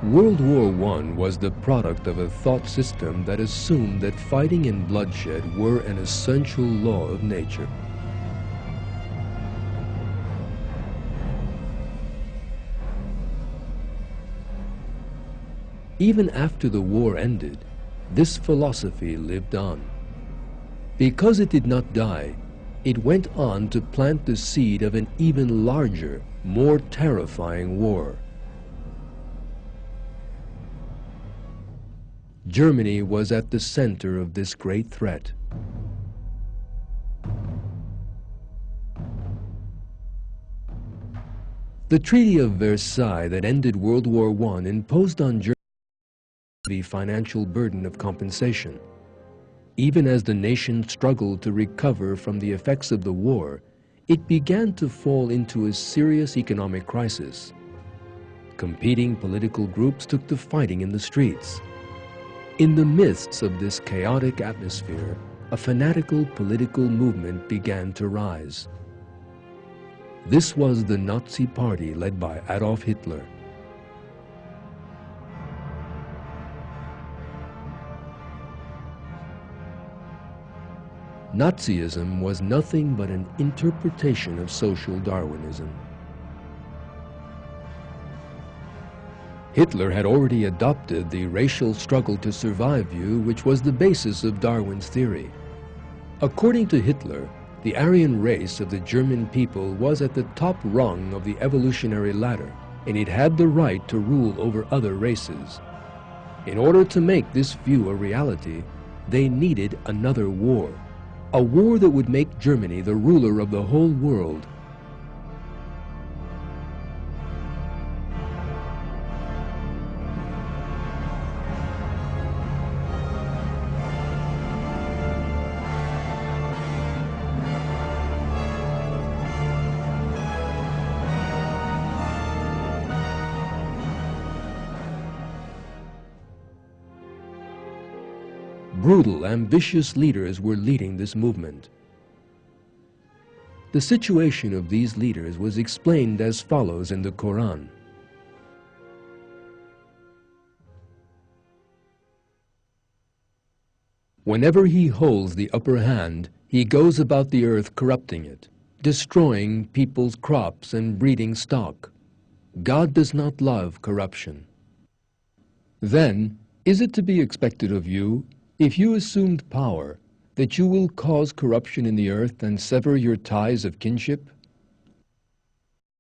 World War I was the product of a thought system that assumed that fighting and bloodshed were an essential law of nature. Even after the war ended, this philosophy lived on. Because it did not die, it went on to plant the seed of an even larger, more terrifying war. Germany was at the center of this great threat. The Treaty of Versailles that ended World War I imposed on Germany the financial burden of compensation. Even as the nation struggled to recover from the effects of the war, it began to fall into a serious economic crisis. Competing political groups took to fighting in the streets. In the midst of this chaotic atmosphere, a fanatical political movement began to rise. This was the Nazi Party led by Adolf Hitler. Nazism was nothing but an interpretation of social Darwinism. Hitler had already adopted the racial struggle to survive view, which was the basis of Darwin's theory. According to Hitler, the Aryan race of the German people was at the top rung of the evolutionary ladder, and it had the right to rule over other races. In order to make this view a reality, they needed another war, a war that would make Germany the ruler of the whole world. Brutal, ambitious leaders were leading this movement. The situation of these leaders was explained as follows in the Quran. Whenever he holds the upper hand, he goes about the earth corrupting it, destroying people's crops and breeding stock. God does not love corruption. Then, is it to be expected of you, if you assumed power, that you will cause corruption in the earth and sever your ties of kinship?